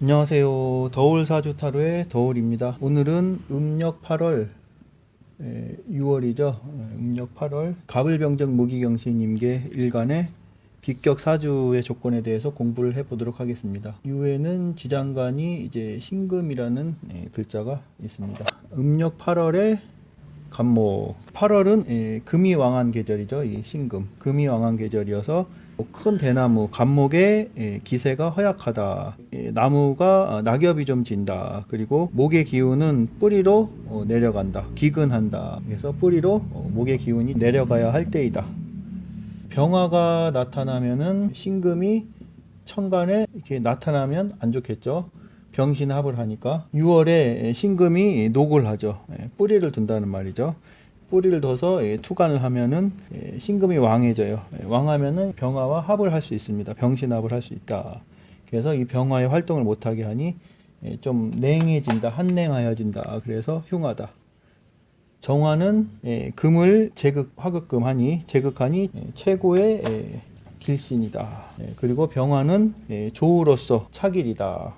안녕하세요. 더울사주타로의 더울입니다. 오늘은 음력 8월 6월이죠. 음력 8월 갑을병정 무기경신임계 일간의 비격 사주의 조건에 대해서 공부를 해보도록 하겠습니다. 이후에는 지장간이 이제 신금이라는 글자가 있습니다. 음력 8월에 간목. 8월은 금이 왕한 계절이죠. 이 신금. 금이 왕한 계절이어서 큰 대나무, 간목의 기세가 허약하다. 나무가 낙엽이 좀 진다. 그리고 목의 기운은 뿌리로 내려간다. 기근한다. 그래서 뿌리로 목의 기운이 내려가야 할 때이다. 병화가 나타나면은 신금이 천간에 이렇게 나타나면 안 좋겠죠. 병신합을 하니까 6월에 신금이 녹을 하죠. 뿌리를 둔다는 말이죠. 뿌리를 둬서 투간을 하면은 신금이 왕해져요. 왕하면은 병화와 합을 할 수 있습니다. 병신합을 할 수 있다. 그래서 이 병화의 활동을 못하게 하니 좀 냉해진다, 한냉하여진다. 그래서 흉하다. 정화는 금을 화극금하니 제극하니 최고의 길신이다. 그리고 병화는 조우로서 차길이다.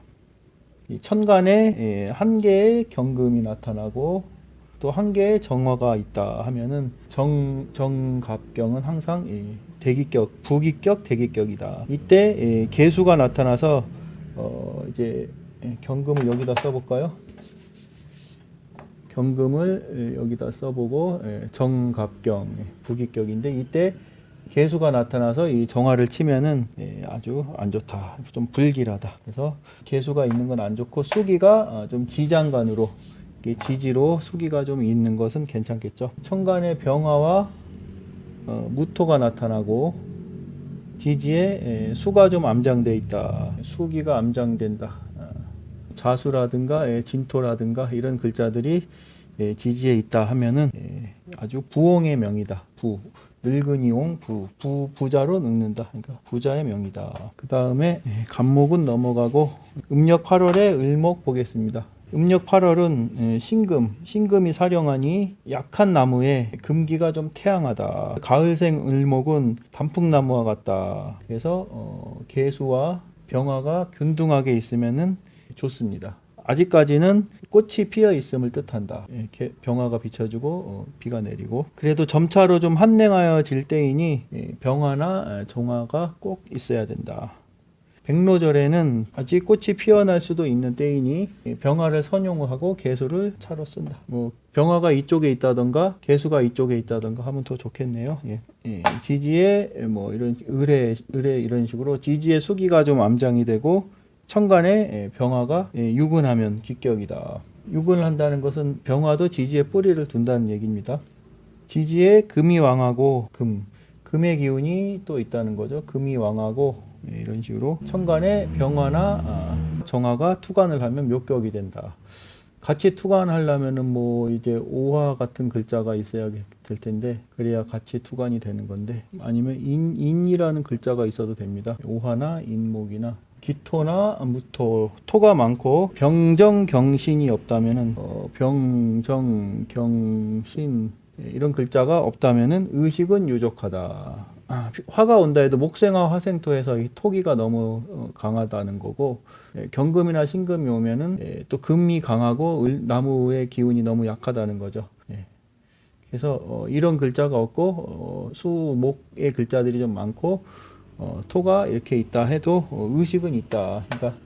천간에 한 개의 경금이 나타나고 또 한 개의 정화가 있다 하면은 정갑경은 항상 대기격, 부기격, 대기격이다. 이때 개수가 나타나서 이제 경금을 여기다 써볼까요? 경금을 여기다 써보고 정갑경, 부기격인데 이때 개수가 나타나서 이 정화를 치면은 아주 안 좋다. 좀 불길하다. 그래서 개수가 있는 건 안 좋고 수기가 좀 지장간으로 지지로 수기가 좀 있는 것은 괜찮겠죠. 천간에 병화와 무토가 나타나고 지지에 수가 좀 암장돼 있다. 수기가 암장된다. 자수라든가 진토라든가 이런 글자들이 지지에 있다 하면은 아주 부엉의 명이다. 늙은이옹 부자로 늙는다. 그러니까 부자의 명이다. 그 다음에 간목은 넘어가고 음력 8월에 을목 보겠습니다. 음력 8월은 신금이 사령하니 약한 나무에 금기가 좀 태양하다. 가을생 을목은 단풍나무와 같다. 그래서 개수와 병화가 균등하게 있으면은 좋습니다. 아직까지는 꽃이 피어 있음을 뜻한다. 이렇게 병화가 비춰주고 비가 내리고 그래도 점차로 좀 한냉하여질 때이니 병화나 정화가 꼭 있어야 된다. 백로절에는 아직 꽃이 피어날 수도 있는 때이니 병화를 선용하고 개수를 차로 쓴다. 뭐 병화가 이쪽에 있다던가 개수가 이쪽에 있다던가 하면 더 좋겠네요. 지지에 뭐 이런 을에 이런 식으로 지지의 수기가 좀 암장이 되고 천간에 병화가 유근하면 기격이다. 유근을 한다는 것은 병화도 지지에 뿌리를 둔다는 얘기입니다. 지지에 금이 왕하고 금의 기운이 또 있다는 거죠. 금이 왕하고 이런 식으로 천간에 병화나 정화가 투간을 하면 묘격이 된다. 같이 투간하려면은 뭐 이제 오화 같은 글자가 있어야 될 텐데 그래야 같이 투간이 되는 건데 아니면 인이라는 글자가 있어도 됩니다. 오화나 인목이나 기토나 무토, 토가 많고 병정경신이 없다면은 병정경신 이런 글자가 없다면은 의식은 유족하다. 화가 온다 해도 목생화 화생토에서 이 토기가 너무 강하다는 거고 경금이나 신금이 오면은 또 금이 강하고 나무의 기운이 너무 약하다는 거죠. 그래서 이런 글자가 없고 수목의 글자들이 좀 많고 토가 이렇게 있다 해도 의식은 있다. 그러니까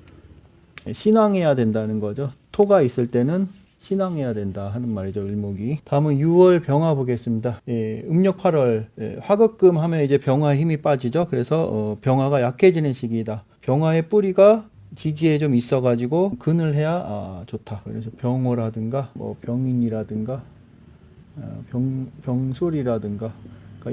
신앙해야 된다는 거죠. 토가 있을 때는 신앙해야 된다 하는 말이죠. 을목이. 다음은 6월 병화 보겠습니다. 음력 8월 화극금 하면 이제 병화의 힘이 빠지죠. 그래서 병화가 약해지는 시기이다. 병화의 뿌리가 지지에 좀 있어가지고 근을 해야 좋다. 그래서 병호라든가 뭐 병인이라든가 병술이라든가 그러니까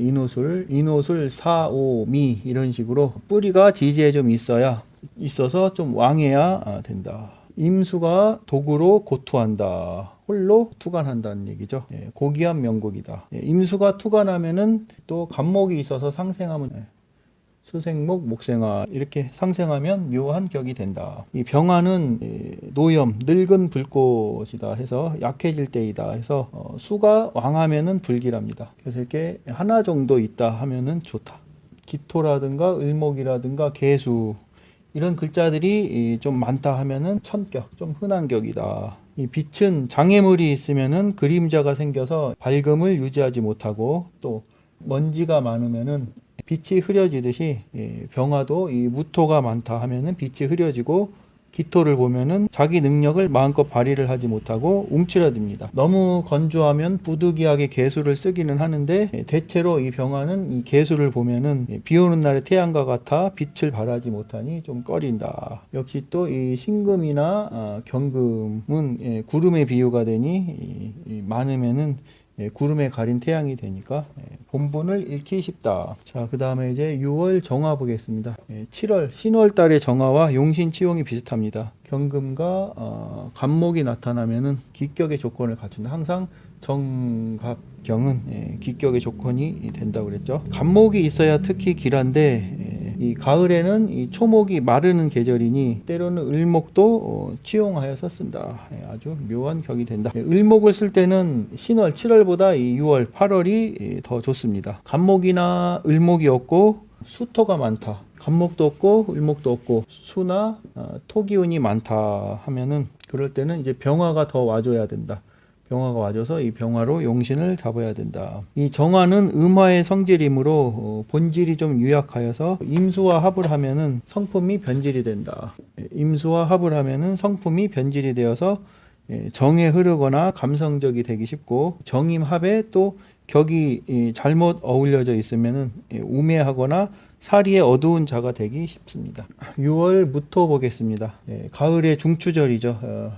인호술, 사오미 이런 식으로 뿌리가 지지에 좀 있어서 좀 왕해야 된다. 임수가 독으로 고투한다. 홀로 투간한다는 얘기죠. 고귀한 명곡이다. 임수가 투간하면은 또 간목이 있어서 상생하면 수생목, 목생화 이렇게 상생하면 묘한 격이 된다. 이 병화는 노염, 늙은 불꽃이다 해서 약해질 때이다 해서 수가 왕하면은 불길합니다. 그래서 이렇게 하나 정도 있다 하면은 좋다. 기토라든가 을목이라든가 개수 이런 글자들이 좀 많다 하면은 천격, 좀 흔한 격이다. 이 빛은 장애물이 있으면은 그림자가 생겨서 밝음을 유지하지 못하고, 또 먼지가 많으면은 빛이 흐려지듯이 병화도 이 무토가 많다 하면은 빛이 흐려지고, 기토를 보면은 자기 능력을 마음껏 발휘를 하지 못하고 움츠러집니다. 너무 건조하면 부득이하게 개수를 쓰기는 하는데, 대체로 이 병화는 이 개수를 보면은 비 오는 날의 태양과 같아 빛을 발하지 못하니 좀 꺼린다. 역시 또 이 신금이나 경금은 구름의 비유가 되니 많으면은 구름에 가린 태양이 되니까 본분을 잃기 쉽다. 자, 그 다음에 이제 6월 정화 보겠습니다. 7월 신월 달의 정화와 용신 치용이 비슷합니다. 경금과 간목이 나타나면은 기격의 조건을 갖춘다. 항상 정갑경은 기격의 조건이 된다고 그랬죠. 간목이 있어야 특히 길한데, 이 가을에는 이 초목이 마르는 계절이니 때로는 을목도 치용하여서 쓴다. 아주 묘한 격이 된다. 을목을 쓸 때는 신월 7월보다 이 6월 8월이 더 좋습니다. 간목이나 을목이 없고 수토가 많다. 간목도 없고 을목도 없고 수나 토기운이 많다 하면은, 그럴 때는 이제 병화가 더 와줘야 된다. 병화가 와줘서 이 병화로 용신을 잡아야 된다. 이 정화는 음화의 성질이므로 본질이 좀 유약하여서 임수와 합을 하면은 성품이 변질이 된다. 임수와 합을 하면은 성품이 변질이 되어서 정에 흐르거나 감성적이 되기 쉽고, 정임합에 또 격이 잘못 어울려져 있으면은 우매하거나 사리의 어두운 자가 되기 쉽습니다. 6월 무토 보겠습니다. 가을의 중추절이죠.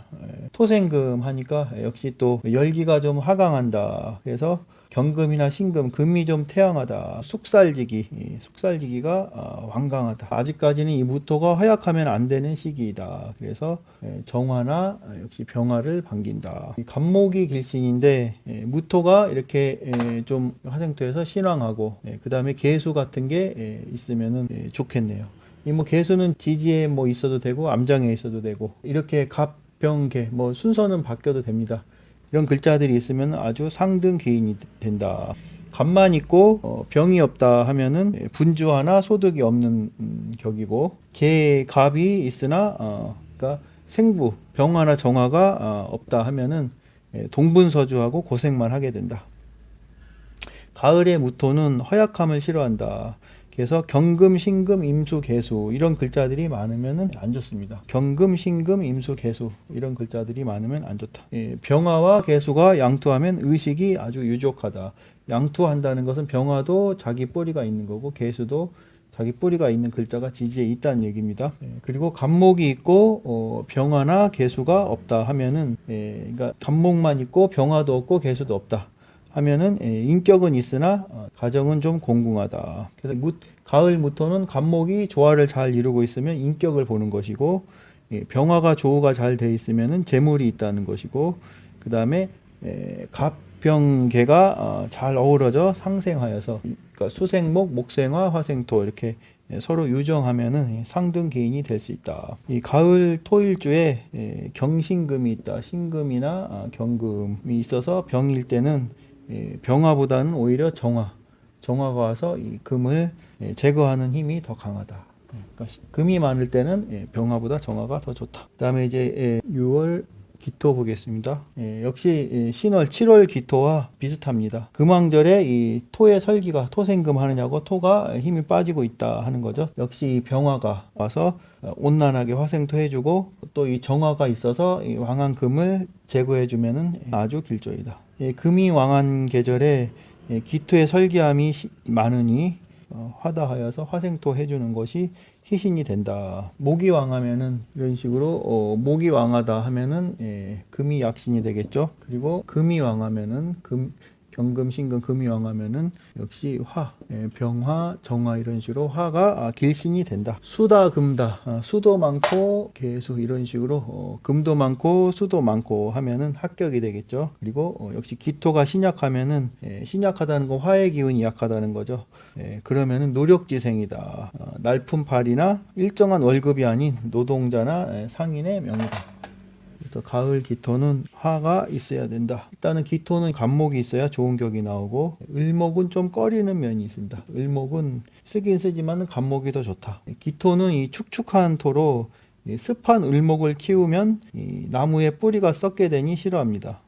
토생금 하니까 역시 또 열기가 좀 하강한다. 그래서 경금이나 신금, 금이 좀 태양하다. 숙살지기가 완강하다. 아직까지는 이 무토가 허약하면 안 되는 시기이다. 그래서 정화나 역시 병화를 반긴다. 간목이 길신인데 무토가 이렇게 좀 화생토에서 신왕하고, 그 다음에 개수 같은 게 있으면은 좋겠네요. 이 뭐 개수는 지지에 뭐 있어도 되고 암장에 있어도 되고, 이렇게 갑, 병, 개 뭐 순서는 바뀌어도 됩니다. 이런 글자들이 있으면 아주 상등 기인이 된다. 갑만 있고 병이 없다 하면은 분주하나 소득이 없는 격이고, 개, 갑이 있으나 그러니까 생부, 병화나 정화가 없다 하면은 동분서주하고 고생만 하게 된다. 가을의 무토는 허약함을 싫어한다. 그래서 경금, 신금, 임수, 개수 이런 글자들이 많으면 안 좋습니다. 경금, 신금, 임수, 개수 이런 글자들이 많으면 안 좋다. 병화와 개수가 양투하면 의식이 아주 유족하다. 양투한다는 것은 병화도 자기 뿌리가 있는 거고 개수도 자기 뿌리가 있는 글자가 지지에 있다는 얘기입니다. 그리고 간목이 있고 병화나 개수가 없다 하면은, 그러니까 간목만 있고 병화도 없고 개수도 없다 하면은 인격은 있으나 가정은 좀 공궁하다. 그래서 가을 무토는 간목이 조화를 잘 이루고 있으면 인격을 보는 것이고, 병화가 조우가 잘 돼 있으면은 재물이 있다는 것이고, 그 다음에 갑병개가 잘 어우러져 상생하여서, 그러니까 수생목, 목생화, 화생토 이렇게 서로 유정하면은 상등 기인이 될 수 있다. 이 가을 토일주에 경신금이 있다. 신금이나 경금이 있어서 병일 때는 병화보다는 오히려 정화가 와서 이 금을 제거하는 힘이 더 강하다. 그러니까 금이 많을 때는 병화보다 정화가 더 좋다. 그다음에 이제 6월 기토 보겠습니다. 역시 신월 7월 기토와 비슷합니다. 금왕절에 이 토의 설기가 토생금 하느냐고 토가 힘이 빠지고 있다 하는 거죠. 역시 병화가 와서 온난하게 화생토 해주고, 또 이 정화가 있어서 이 왕한 금을 제거해 주면은 아주 길조이다. 금이 왕한 계절에 기토의 설기함이 많으니 화다하여서 화생토 해주는 것이 희신이 된다. 목이 왕하면은 이런 식으로 목이 왕하다 하면은 금이 약신이 되겠죠. 그리고 금이 왕하면은 경금, 신금, 금이 왕하면은 역시 화, 병화, 정화 이런 식으로 화가 길신이 된다. 수다, 금다, 수도 많고 개수 이런 식으로 금도 많고 수도 많고 하면은 합격이 되겠죠. 그리고 역시 기토가 신약하면은 신약하다는 건 화의 기운이 약하다는 거죠. 그러면은 노력지생이다. 날품팔이나 일정한 월급이 아닌 노동자나 상인의 명이다. 그래서 가을 기토는 화가 있어야 된다. 일단은 기토는 간목이 있어야 좋은 격이 나오고, 을목은 좀 꺼리는 면이 있습니다. 을목은 쓰긴 쓰지만 간목이 더 좋다. 기토는 이 축축한 토로 습한 을목을 키우면 이 나무의 뿌리가 썩게 되니 싫어합니다.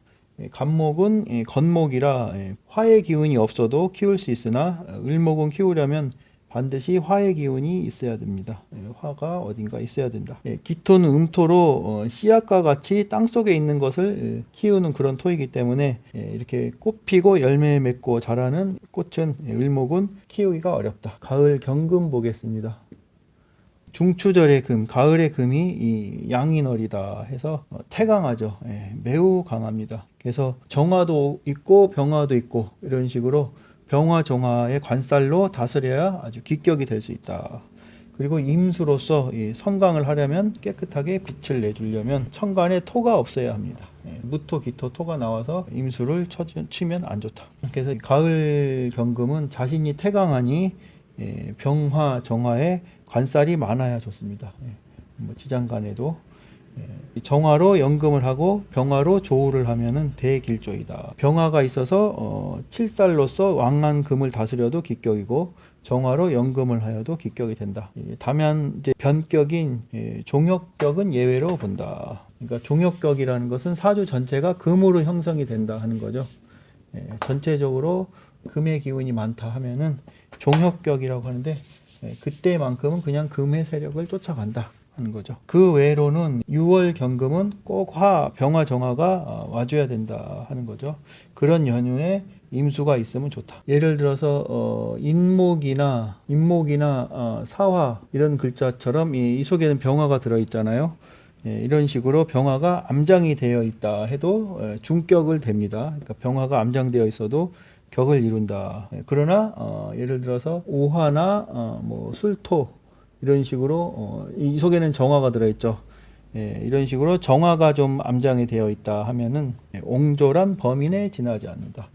간목은 건목이라 화의 기운이 없어도 키울 수 있으나, 을목은 키우려면 반드시 화의 기운이 있어야 됩니다. 화가 어딘가 있어야 된다. 기토는 음토로 씨앗과 같이 땅속에 있는 것을 키우는 그런 토이기 때문에 이렇게 꽃 피고 열매 맺고 자라는 꽃은, 을목은 키우기가 어렵다. 가을 경금 보겠습니다. 중추절의 금, 가을의 금이 이 양인월이다 해서 태강하죠. 매우 강합니다. 그래서 정화도 있고 병화도 있고 이런 식으로 병화 정화의 관살로 다스려야 아주 기격이 될 수 있다. 그리고 임수로서 이 성강을 하려면, 깨끗하게 빛을 내주려면 천간에 토가 없어야 합니다. 무토, 기토, 토가 나와서 임수를 치면 안 좋다. 그래서 가을 경금은 자신이 태강하니 병화 정화에 관살이 많아야 좋습니다. 지장간에도 정화로 연금을 하고 병화로 조우를 하면은 대길조이다. 병화가 있어서 칠살로서 왕한금을 다스려도 기격이고, 정화로 연금을 하여도 기격이 된다. 다만 이제 변격인 종역격은 예외로 본다. 그러니까 종역격이라는 것은 사주 전체가 금으로 형성이 된다 하는 거죠. 전체적으로 금의 기운이 많다 하면은 종역격이라고 하는데, 그때만큼은 그냥 금의 세력을 쫓아간다 하는 거죠. 그 외로는 6월 경금은 꼭 병화 정화가 와줘야 된다 하는 거죠. 그런 연휴에 임수가 있으면 좋다. 예를 들어서 인목이나 사화 이런 글자처럼 이 속에는 병화가 들어있잖아요. 이런 식으로 병화가 암장이 되어 있다 해도 중격을 됩니다. 그러니까 병화가 암장되어 있어도 격을 이룬다. 그러나 예를 들어서 오화나 뭐 술토 이런 식으로 이 속에는 정화가 들어있죠. 이런 식으로 정화가 좀 암장이 되어 있다 하면은 옹졸한 범인에 지나지 않는다.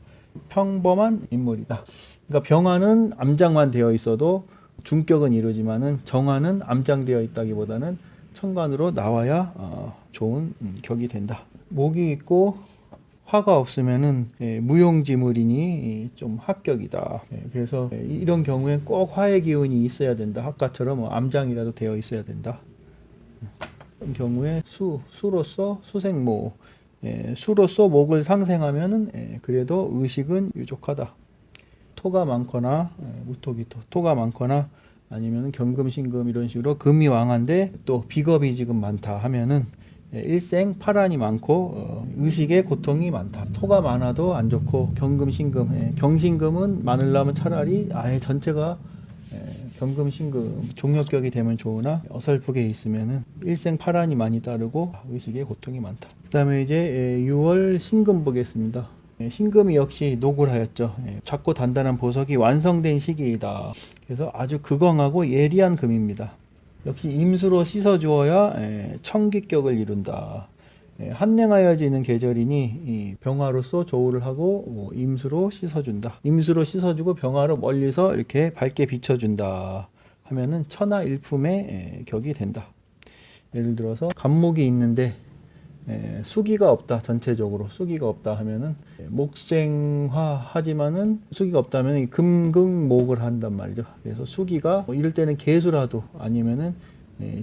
평범한 인물이다. 그러니까 병화는 암장만 되어 있어도 중격은 이루지만은 정화는 암장되어 있다기보다는 천간으로 나와야 좋은 격이 된다. 목이 있고 화가 없으면은 무용지물이니 좀 합격이다. 그래서 이런 경우에 꼭 화의 기운이 있어야 된다. 학과처럼 암장이라도 되어 있어야 된다. 이런 경우에 수로서 수생모, 수로서 목을 상생하면은 그래도 의식은 유족하다. 토가 많거나 무토기토, 토가 많거나 아니면 경금, 신금 이런 식으로 금이 왕한데 또 비겁이 지금 많다 하면은 일생 파란이 많고 의식의 고통이 많다. 토가 많아도 안 좋고, 경금, 신금, 경신금은 많으려면 차라리 아예 전체가 경금, 신금 종역격이 되면 좋으나 어설프게 있으면은 일생 파란이 많이 따르고 의식의 고통이 많다. 그 다음에 이제 6월 신금 보겠습니다. 신금이 역시 노골하였죠. 작고 단단한 보석이 완성된 시기이다. 그래서 아주 극엉하고 예리한 금입니다. 역시 임수로 씻어주어야 청기격을 이룬다. 한랭하여지는 계절이니 병화로서 조우를 하고 임수로 씻어준다. 임수로 씻어주고 병화로 멀리서 이렇게 밝게 비춰준다 하면은 천하일품의 격이 된다. 예를 들어서 간목이 있는데 수기가 없다. 전체적으로 수기가 없다 하면은 목생화 하지만은 수기가 없다면 금극목을 한단 말이죠. 그래서 수기가 이럴 때는 개수라도 아니면은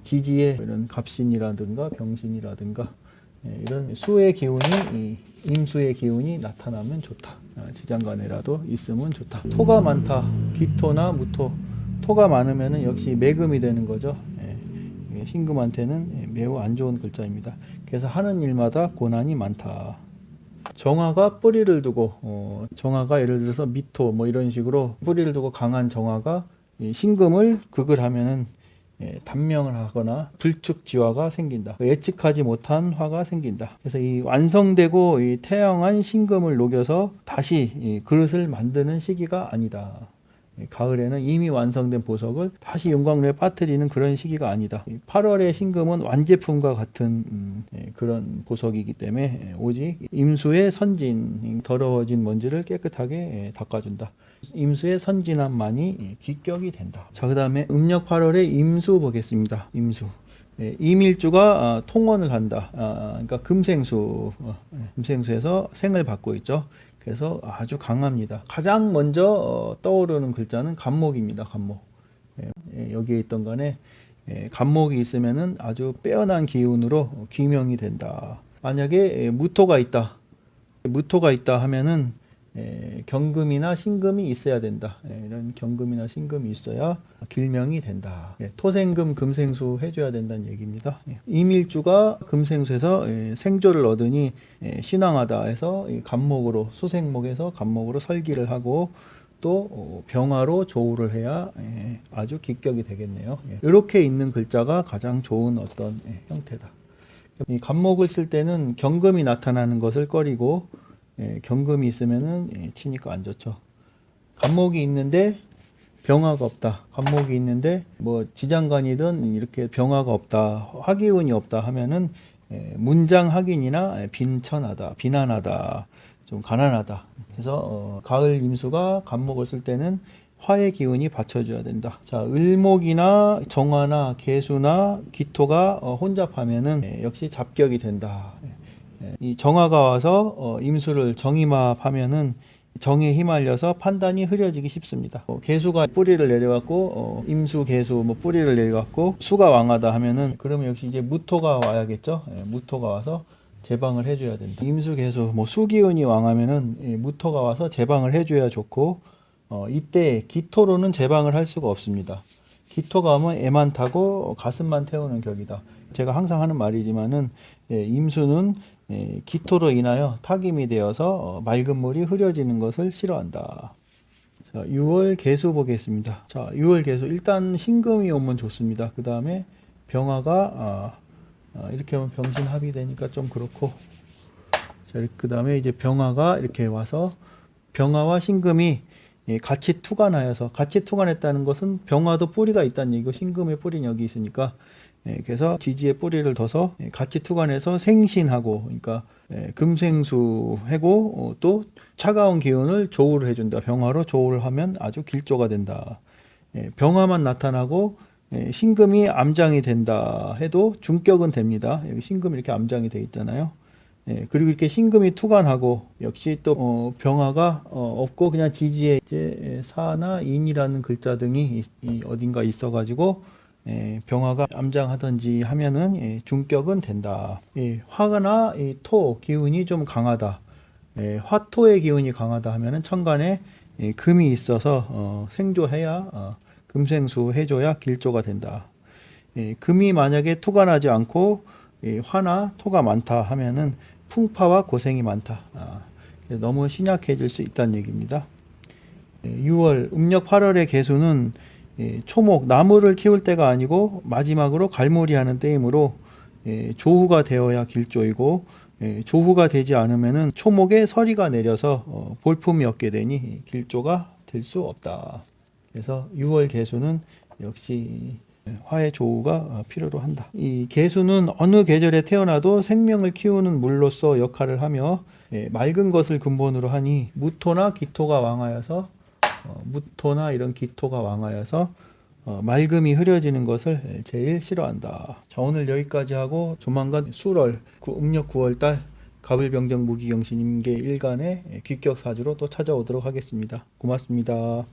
지지의 이런 갑신이라든가 병신이라든가 이런 수의 기운이 임수의 기운이 나타나면 좋다. 지장간에라도 있으면 좋다. 토가 많다. 기토나 무토, 토가 많으면은 역시 매금이 되는 거죠. 신금한테는 매우 안 좋은 글자입니다. 그래서 하는 일마다 고난이 많다. 정화가 뿌리를 두고 정화가 예를 들어서 미토 뭐 이런 식으로 뿌리를 두고 강한 정화가 신금을 극을 하면은 단명을 하거나 불축지화가 생긴다. 예측하지 못한 화가 생긴다. 그래서 이 완성되고 이 태양한 신금을 녹여서 다시 이 그릇을 만드는 시기가 아니다. 가을에는 이미 완성된 보석을 다시 용광로에 빠뜨리는 그런 시기가 아니다. 8월의 신금은 완제품과 같은 그런 보석이기 때문에 오직 임수의 선진, 더러워진 먼지를 깨끗하게 닦아준다. 임수의 선진함만이 기격이 된다. 자, 그 다음에 음력 8월의 임수 보겠습니다. 임수. 이밀주가 통원을 한다. 그러니까 금생수, 금생수에서 생을 받고 있죠. 그래서 아주 강합니다. 가장 먼저 떠오르는 글자는 간목입니다. 간목. 여기에 있던 간에 간목이 있으면은 아주 빼어난 기운으로 귀명이 된다. 만약에 무토가 있다. 무토가 있다 하면은 경금이나 신금이 있어야 된다. 이런 경금이나 신금이 있어야 길명이 된다. 토생금 금생수 해줘야 된다는 얘기입니다. 이밀주가 금생수에서 생조를 얻으니 신앙하다 해서 간목으로 수생목에서 간목으로 설기를 하고 또 병화로 조우를 해야 아주 기격이 되겠네요. 이렇게 있는 글자가 가장 좋은 어떤 형태다. 이 간목을 쓸 때는 경금이 나타나는 것을 꺼리고 경금이 있으면은 치니까 안 좋죠. 간목이 있는데 병화가 없다. 간목이 있는데 뭐 지장간이든 이렇게 병화가 없다. 화기운이 없다 하면은 문장하긴이나 빈천하다, 비난하다, 좀 가난하다. 그래서 가을 임수가 간목을 쓸 때는 화의 기운이 받쳐줘야 된다. 자, 을목이나 정화나 개수나 기토가 혼잡하면은 역시 잡격이 된다. 이 정화가 와서 임수를 정임합하면은 정에 휘말려서 판단이 흐려지기 쉽습니다. 개수가 뿌리를 내려갖고 임수 개수 뭐 뿌리를 내려갖고 수가 왕하다 하면은 그러면 역시 이제 무토가 와야겠죠. 무토가 와서 제방을 해줘야 된다. 임수 개수 뭐 수기운이 왕하면은 무토가 와서 제방을 해줘야 좋고 이때 기토로는 제방을 할 수가 없습니다. 기토가 오면 애만 타고 가슴만 태우는 격이다. 제가 항상 하는 말이지만은 임수는 기토로 인하여 타김이 되어서 맑은 물이 흐려지는 것을 싫어한다. 자, 6월 개수 보겠습니다. 자, 6월 개수 일단 신금이 오면 좋습니다. 그 다음에 병화가 이렇게 하면 병신합이 되니까 좀 그렇고, 자, 그 다음에 이제 병화가 이렇게 와서 병화와 신금이 같이 투간하여서 같이 투간했다는 것은 병화도 뿌리가 있다는 얘기고 신금의 뿌리는 여기 있으니까 그래서 지지에 뿌리를 둬서 같이 투간해서 생신하고 그러니까 금생수하고 또 차가운 기운을 조우를 해준다. 병화로 조우를 하면 아주 길조가 된다. 병화만 나타나고 신금이 암장이 된다 해도 중격은 됩니다. 여기 신금이 이렇게 암장이 돼 있잖아요. 그리고 이렇게 신금이 투간하고 역시 또 병화가 없고 그냥 지지에 이제 사나 인이라는 글자 등이 어딘가 있어가지고 병화가 암장하든지 하면은 중격은 된다. 화나 토 기운이 좀 강하다. 화토의 기운이 강하다 하면은 천간에 금이 있어서 생조해야 금생수 해줘야 길조가 된다. 금이 만약에 투간하지 않고 화나 토가 많다 하면은 풍파와 고생이 많다. 너무 신약해질 수 있다는 얘기입니다. 6월 음력 8월의 개수는 초목 나무를 키울 때가 아니고 마지막으로 갈무리 하는 때이므로 조후가 되어야 길조이고 조후가 되지 않으면은 초목에 서리가 내려서 볼품이 없게 되니 길조가 될 수 없다. 그래서 6월 개수는 역시 화의 조우가 필요로 한다. 이 개수는 어느 계절에 태어나도 생명을 키우는 물로서 역할을 하며 맑은 것을 근본으로 하니 무토나 기토가 왕하여서 무토나 이런 기토가 왕하여서 맑음이 흐려지는 것을 제일 싫어한다. 자, 오늘 여기까지 하고 조만간 수월 음력 9월달 갑을병정 무기경신 임계 일간의 귀격사주로 또 찾아오도록 하겠습니다. 고맙습니다.